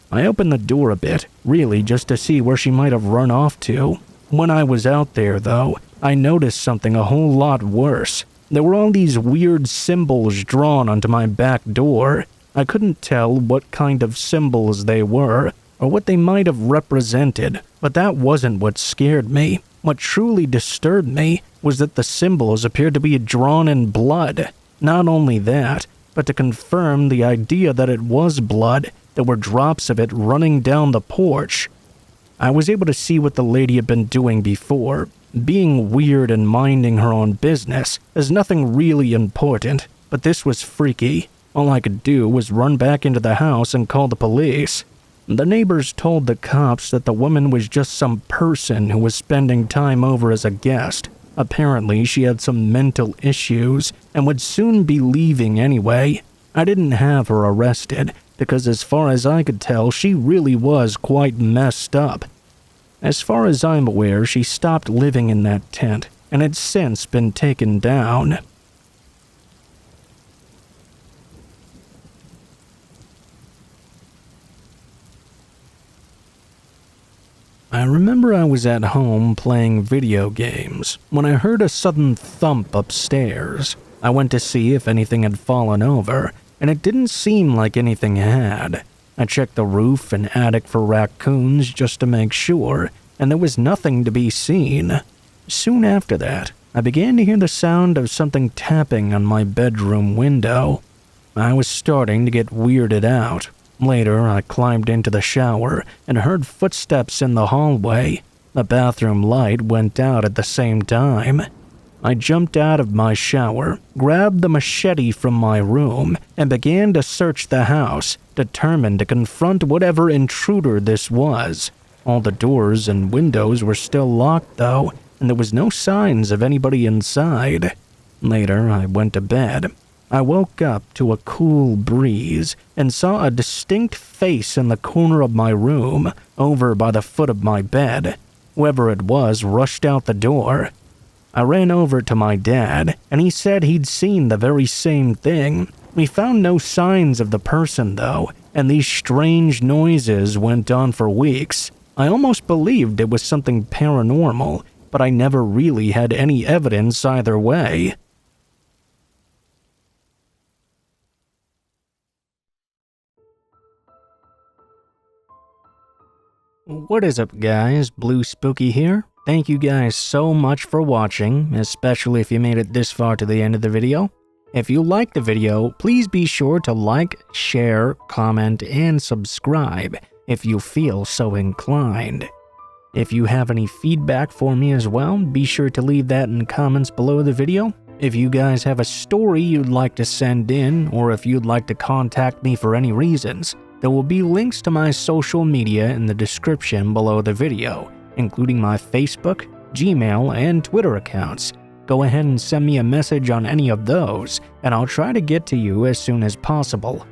I opened the door a bit, really just to see where she might have run off to. When I was out there, though, I noticed something a whole lot worse. There were all these weird symbols drawn onto my back door. I couldn't tell what kind of symbols they were, or what they might have represented, but that wasn't what scared me. What truly disturbed me was that the symbols appeared to be drawn in blood. Not only that, but to confirm the idea that it was blood, there were drops of it running down the porch. I was able to see what the lady had been doing before. Being weird and minding her own business is nothing really important, but this was freaky. All I could do was run back into the house and call the police. The neighbors told the cops that the woman was just some person who was spending time over as a guest. Apparently, she had some mental issues and would soon be leaving anyway. I didn't have her arrested because as far as I could tell, she really was quite messed up. As far as I'm aware, she stopped living in that tent and had since been taken down. I remember I was at home playing video games when I heard a sudden thump upstairs. I went to see if anything had fallen over, and it didn't seem like anything had. I checked the roof and attic for raccoons just to make sure, and there was nothing to be seen. Soon after that, I began to hear the sound of something tapping on my bedroom window. I was starting to get weirded out. Later, I climbed into the shower and heard footsteps in the hallway. The bathroom light went out at the same time. I jumped out of my shower, grabbed the machete from my room, and began to search the house, determined to confront whatever intruder this was. All the doors and windows were still locked, though, and there was no signs of anybody inside. Later, I went to bed. I woke up to a cool breeze and saw a distinct face in the corner of my room, over by the foot of my bed. Whoever it was rushed out the door. I ran over to my dad, and he said he'd seen the very same thing. We found no signs of the person, though, and these strange noises went on for weeks. I almost believed it was something paranormal, but I never really had any evidence either way. What is up, guys? Blue Spooky here. Thank you guys so much for watching, especially if you made it this far to the end of the video. If you liked the video, please be sure to like, share, comment, and subscribe if you feel so inclined. If you have any feedback for me as well, be sure to leave that in the comments below the video. If you guys have a story you'd like to send in, or if you'd like to contact me for any reasons, there will be links to my social media in the description below the video. including my Facebook, Gmail, and Twitter accounts. Go ahead and send me a message on any of those, and I'll try to get to you as soon as possible.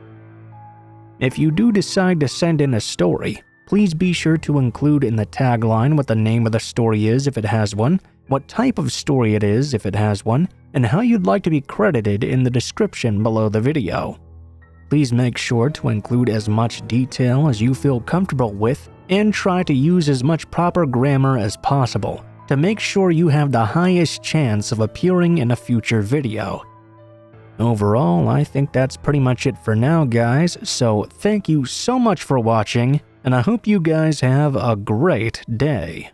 If you do decide to send in a story, please be sure to include in the tagline what the name of the story is if it has one, what type of story it is if it has one, and how you'd like to be credited in the description below the video. Please make sure to include as much detail as you feel comfortable with and try to use as much proper grammar as possible to make sure you have the highest chance of appearing in a future video. Overall, I think that's pretty much it for now, guys, so thank you so much for watching, and I hope you guys have a great day.